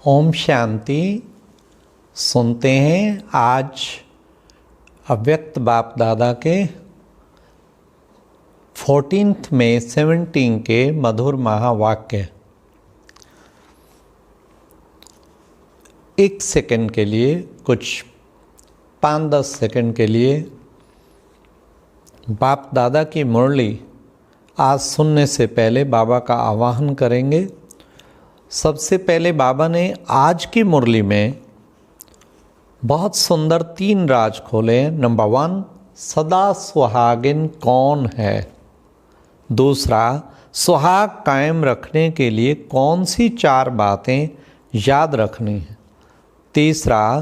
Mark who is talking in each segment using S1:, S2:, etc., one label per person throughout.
S1: ओम शांति। सुनते हैं आज अव्यक्त बाप दादा के 14 मई 17 के मधुर महावाक्य। एक सेकंड के लिए, कुछ 5-10 सेकंड के लिए बाप दादा की मुरली आज सुनने से पहले बाबा का आवाहन करेंगे। सबसे पहले बाबा ने आज की मुरली में बहुत सुंदर 3 राज खोले। नंबर 1, सदा सुहागिन कौन है। दूसरा, सुहाग कायम रखने के लिए कौन सी 4 बातें याद रखनी है। तीसरा,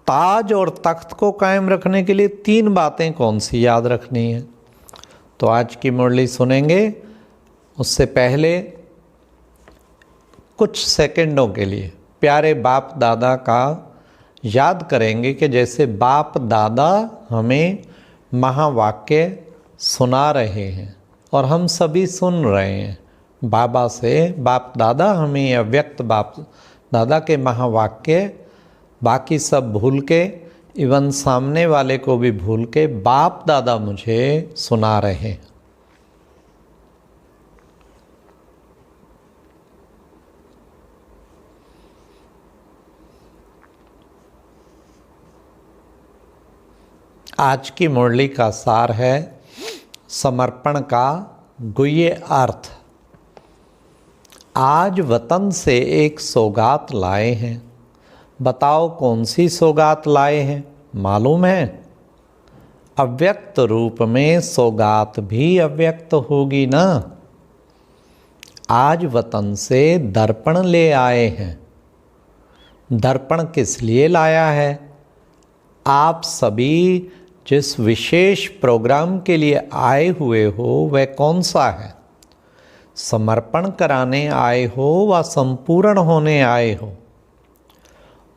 S1: ताज और तख्त को कायम रखने के लिए 3 बातें कौन सी याद रखनी है। तो आज की मुरली सुनेंगे। उससे पहले कुछ सेकंडों के लिए प्यारे बाप दादा का याद करेंगे कि जैसे बाप दादा हमें महावाक्य सुना रहे हैं और हम सभी सुन रहे हैं बाबा से। बाप दादा हमें अव्यक्त बाप दादा के महावाक्य बाकी सब भूल के, इवन सामने वाले को भी भूल के बाप दादा मुझे सुना रहे हैं। आज की मुरली का सार है समर्पण का गुह्य अर्थ। आज वतन से एक सौगात लाए हैं। बताओ कौन सी सौगात लाए हैं, मालूम है? अव्यक्त रूप में सौगात भी अव्यक्त होगी ना। आज वतन से दर्पण ले आए हैं। दर्पण किस लिए लाया है? आप सभी जिस विशेष प्रोग्राम के लिए आए हुए हो वह कौन सा है? समर्पण कराने आए हो व संपूर्ण होने आए हो?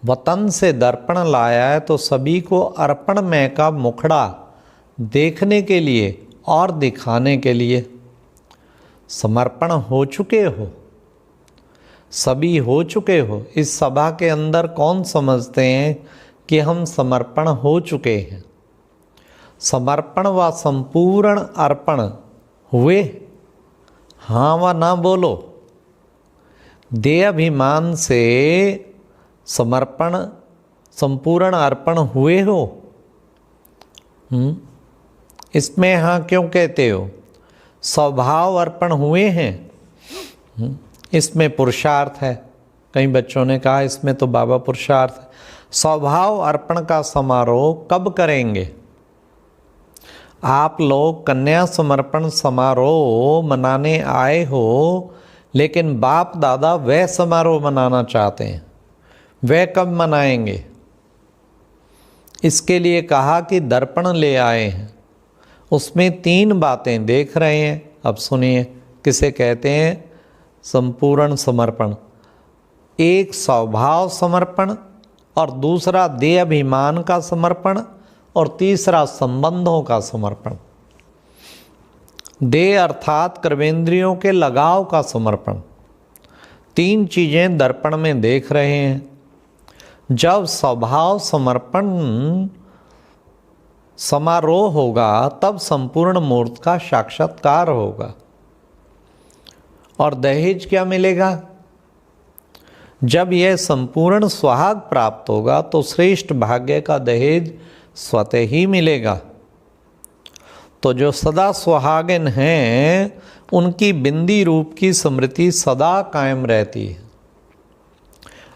S1: वतन से दर्पण लाया है तो सभी को अर्पणमय का मुखड़ा देखने के लिए और दिखाने के लिए। समर्पण हो चुके हो, सभी हो चुके हो। इस सभा के अंदर कौन समझते हैं कि हम समर्पण हो चुके हैं? समर्पण व संपूर्ण अर्पण हुए? हाँ व ना बोलो। देह अभिमान से समर्पण संपूर्ण अर्पण हुए हो? इसमें हाँ क्यों कहते हो? स्वभाव अर्पण हुए हैं? इसमें पुरुषार्थ है। कई बच्चों ने कहा इसमें तो बाबा पुरुषार्थ है। स्वभाव अर्पण का समारोह कब करेंगे? आप लोग कन्या समर्पण समारोह मनाने आए हो, लेकिन बाप दादा वह समारोह मनाना चाहते हैं। वह कब मनाएंगे? इसके लिए कहा कि दर्पण ले आए हैं। उसमें 3 बातें देख रहे हैं। अब सुनिए किसे कहते हैं संपूर्ण समर्पण। एक स्वभाव समर्पण, और दूसरा देह अभिमान का समर्पण, और तीसरा संबंधों का समर्पण। देह अर्थात कर्मेंद्रियों के लगाव का समर्पण। 3 चीजें दर्पण में देख रहे हैं। जब स्वभाव समर्पण समारोह होगा तब संपूर्ण मूर्त का साक्षात्कार होगा। और दहेज क्या मिलेगा? जब यह संपूर्ण सुहाग प्राप्त होगा तो श्रेष्ठ भाग्य का दहेज स्वतः ही मिलेगा। तो जो सदा सुहागिन हैं उनकी बिंदी रूप की स्मृति सदा कायम रहती है।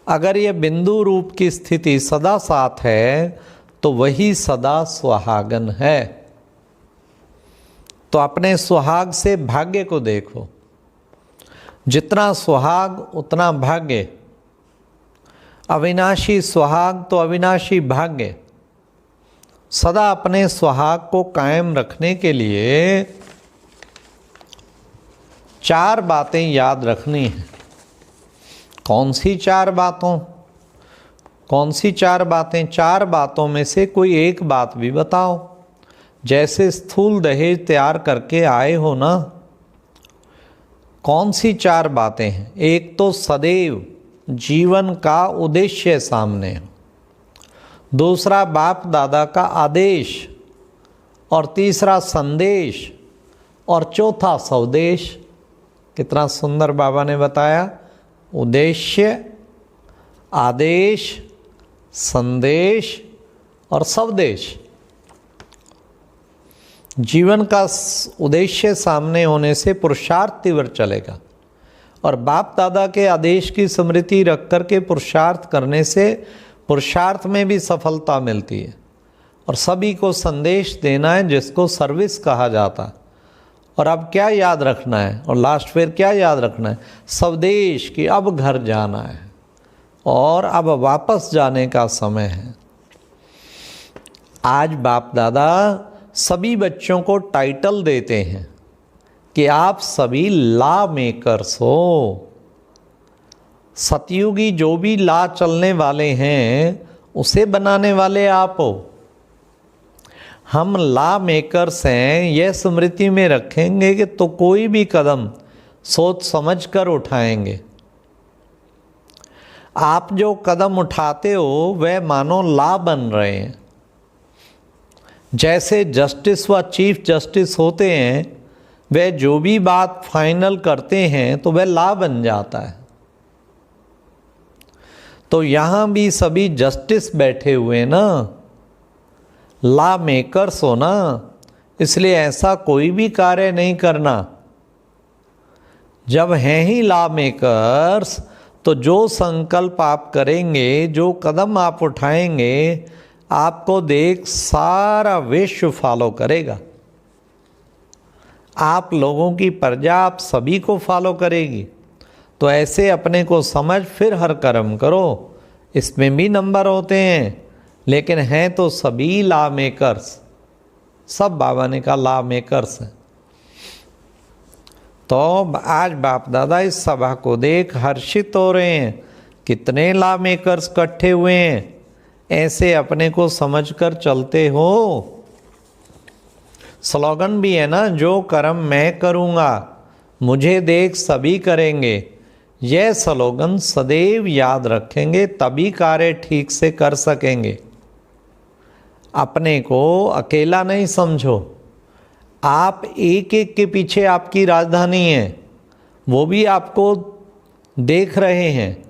S1: अगर यह बिंदु रूप की स्थिति सदा साथ है तो वही सदा सुहागन है। तो अपने सुहाग से भाग्य को देखो। जितना सुहाग उतना भाग्य। अविनाशी सुहाग तो अविनाशी भाग्य। सदा अपने सुहाग को कायम रखने के लिए 4 बातें याद रखनी है। कौन सी 4 बातों? कौन सी 4 बातें? 4 बातों में से कोई एक बात भी बताओ। जैसे स्थूल दहेज तैयार करके आए हो ना, कौन सी 4 बातें हैं? एक तो सदैव जीवन का उद्देश्य सामने हो, दूसरा बाप दादा का आदेश, और तीसरा संदेश, और चौथा स्वदेश। कितना सुंदर बाबा ने बताया, उद्देश्य, आदेश, संदेश और स्वदेश। जीवन का उद्देश्य सामने होने से पुरुषार्थ तीव्र चलेगा, और बाप दादा के आदेश की स्मृति रख कर के पुरुषार्थ करने से पुरुषार्थ में भी सफलता मिलती है, और सभी को संदेश देना है जिसको सर्विस कहा जाता है। और अब क्या याद रखना है, और लास्ट फिर क्या याद रखना है, स्वदेश की अब घर जाना है और अब वापस जाने का समय है। आज बाप दादा सभी बच्चों को टाइटल देते हैं कि आप सभी लॉ मेकर्स हो। सतयुगी जो भी लॉ चलने वाले हैं उसे बनाने वाले आप हो। हम लॉ मेकर्स हैं, यह स्मृति में रखेंगे कि तो कोई भी कदम सोच समझ कर उठाएंगे। आप जो कदम उठाते हो वह मानो लॉ बन रहे हैं। जैसे जस्टिस व चीफ जस्टिस होते हैं, वह जो भी बात फाइनल करते हैं तो वह लॉ बन जाता है। तो यहाँ भी सभी जस्टिस बैठे हुए ना, लॉ मेकर्स हो ना, इसलिए ऐसा कोई भी कार्य नहीं करना। जब हैं ही लॉ मेकर्स, तो जो संकल्प आप करेंगे, जो कदम आप उठाएंगे, आपको देख सारा विश्व फॉलो करेगा। आप लोगों की प्रजा आप सभी को फॉलो करेगी। तो ऐसे अपने को समझ फिर हर कर्म करो। इसमें भी नंबर होते हैं, लेकिन हैं तो सभी लॉ मेकर्स, सब बाबा ने कहा लॉ मेकर्स हैं। तो आज बाप दादा इस सभा को देख हर्षित हो रहे हैं। कितने लॉ मेकर्स इकट्ठे हुए हैं, ऐसे अपने को समझकर चलते हो। स्लोगन भी है ना, जो कर्म मैं करूँगा मुझे देख सभी करेंगे। यह स्लोगन सदैव याद रखेंगे, तभी कार्य ठीक से कर सकेंगे। अपने को अकेला नहीं समझो। आप एक एक के पीछे आपकी राजधानी है, वो भी आपको देख रहे हैं।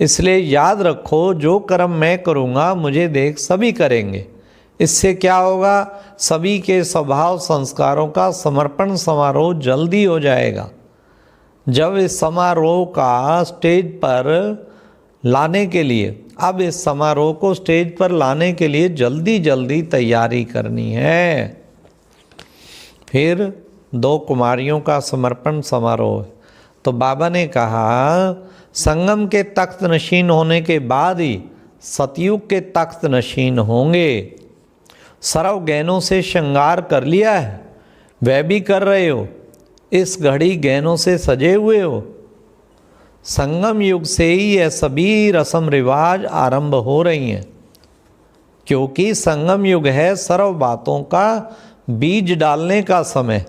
S1: इसलिए याद रखो, जो कर्म मैं करूँगा मुझे देख सभी करेंगे। इससे क्या होगा, सभी के स्वभाव संस्कारों का समर्पण समारोह जल्दी हो जाएगा। जब इस समारोह का स्टेज पर लाने के लिए, अब इस समारोह को स्टेज पर लाने के लिए जल्दी जल्दी तैयारी करनी है। फिर 2 कुमारियों का समर्पण समारोह। तो बाबा ने कहा, संगम के तख्त नशीन होने के बाद ही सतयुग के तख्त नशीन होंगे। सर्व गहनों से श्रृंगार कर लिया है, वह भी कर रहे हो। इस घड़ी गहनों से सजे हुए हो। संगम युग से ही यह सभी रस्म रिवाज आरंभ हो रही हैं, क्योंकि संगम युग है सर्व बातों का बीज डालने का समय।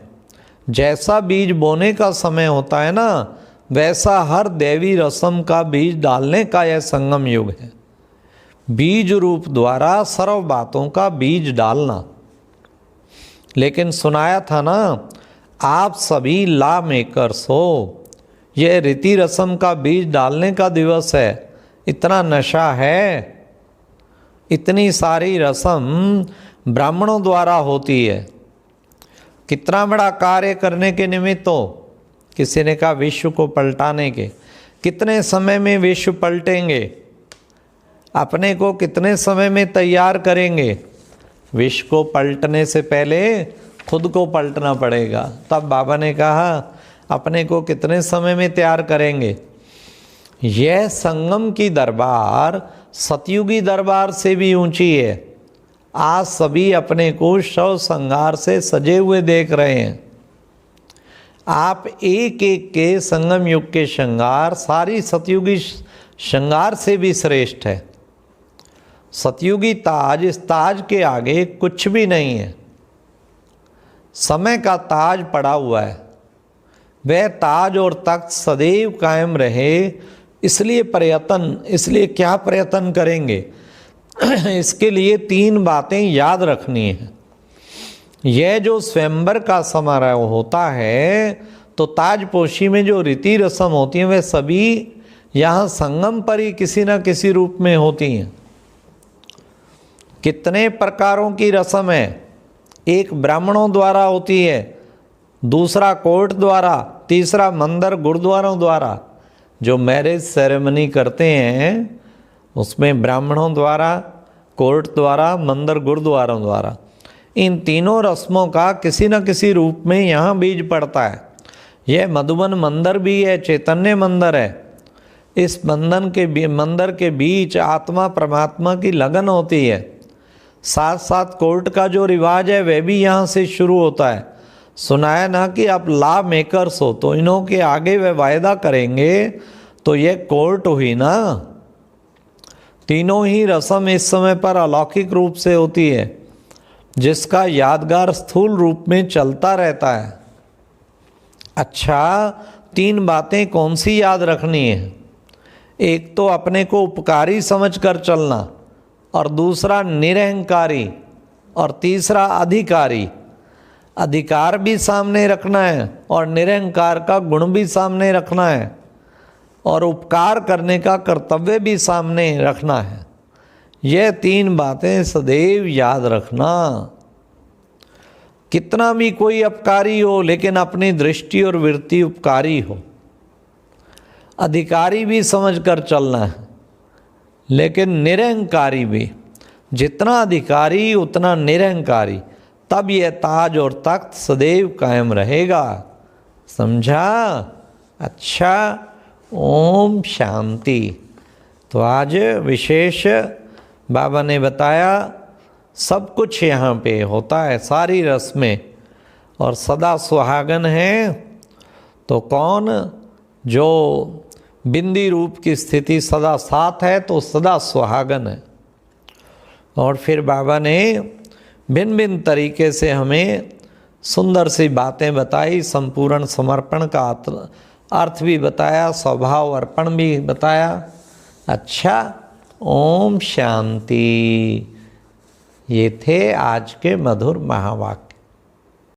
S1: जैसा बीज बोने का समय होता है ना, वैसा हर दैवी रस्म का बीज डालने का यह संगम युग है। बीज रूप द्वारा सर्व बातों का बीज डालना। लेकिन सुनाया था ना, आप सभी लॉ मेकर्स हो। यह रीति रस्म का बीज डालने का दिवस है। इतना नशा है, इतनी सारी रस्म ब्राह्मणों द्वारा होती है। कितना बड़ा कार्य करने के निमित्त हो। किसी ने कहा विश्व को पलटाने के। कितने समय में विश्व पलटेंगे, अपने को कितने समय में तैयार करेंगे। विश्व को पलटने से पहले खुद को पलटना पड़ेगा। तब बाबा ने कहा अपने को कितने समय में तैयार करेंगे। यह संगम की दरबार सतयुगी दरबार से भी ऊंची है। आज सभी अपने को शव श्रृंगार से सजे हुए देख रहे हैं। आप एक एक के संगम युग के श्रृंगार सारी सतयुगी श्रृंगार से भी श्रेष्ठ है। सतयुगी ताज, इस ताज के आगे कुछ भी नहीं है। समय का ताज पड़ा हुआ है। वह ताज और तख्त सदैव कायम रहे, इसलिए प्रयत्न, इसलिए क्या प्रयत्न करेंगे? इसके लिए 3 बातें याद रखनी है। यह जो स्वयंवर का समारोह होता है तो ताजपोशी में जो रीति रस्म होती हैं वे सभी यहाँ संगम पर ही किसी न किसी रूप में होती हैं। कितने प्रकारों की रस्म है? एक ब्राह्मणों द्वारा होती है, दूसरा कोर्ट द्वारा, तीसरा मंदिर गुरुद्वारों द्वारा। जो मैरिज सेरेमनी करते हैं उसमें ब्राह्मणों द्वारा, कोर्ट द्वारा, मंदिर गुरुद्वारों द्वारा, इन तीनों रस्मों का किसी न किसी रूप में यहाँ बीज पड़ता है। यह मधुबन मंदिर भी है, चैतन्य मंदिर है। इस मंदिर के बीच आत्मा परमात्मा की लगन होती है। साथ साथ कोर्ट का जो रिवाज है वह भी यहाँ से शुरू होता है। सुनाया ना कि आप लॉ मेकर्स हो, तो इन्हों के आगे वे वायदा करेंगे तो यह कोर्ट हुई ना। तीनों ही रस्म इस समय पर अलौकिक रूप से होती है, जिसका यादगार स्थूल रूप में चलता रहता है। अच्छा, 3 बातें कौन सी याद रखनी है? एक तो अपने को उपकारी समझकर चलना, और दूसरा निरहंकारी, और तीसरा अधिकारी। अधिकार भी सामने रखना है और निरहंकार का गुण भी सामने रखना है, और उपकार करने का कर्तव्य भी सामने रखना है। यह 3 बातें सदैव याद रखना। कितना भी कोई अपकारी हो लेकिन अपनी दृष्टि और वृत्ति उपकारी हो। अधिकारी भी समझकर चलना है लेकिन निरहंकारी भी। जितना अधिकारी उतना निरहंकारी, तब यह ताज और तख्त सदैव कायम रहेगा। समझा? अच्छा, ओम शांति। तो आज विशेष बाबा ने बताया सब कुछ यहाँ पे होता है, सारी रस्में, और सदा सुहागन है। तो कौन? जो बिंदी रूप की स्थिति सदा साथ है तो सदा सुहागन है। और फिर बाबा ने भिन्न भिन्न तरीके से हमें सुंदर सी बातें बताई। संपूर्ण समर्पण का अर्थ भी बताया, स्वभाव अर्पण भी बताया। अच्छा, ओम शांति। ये थे आज के मधुर महावाक्य।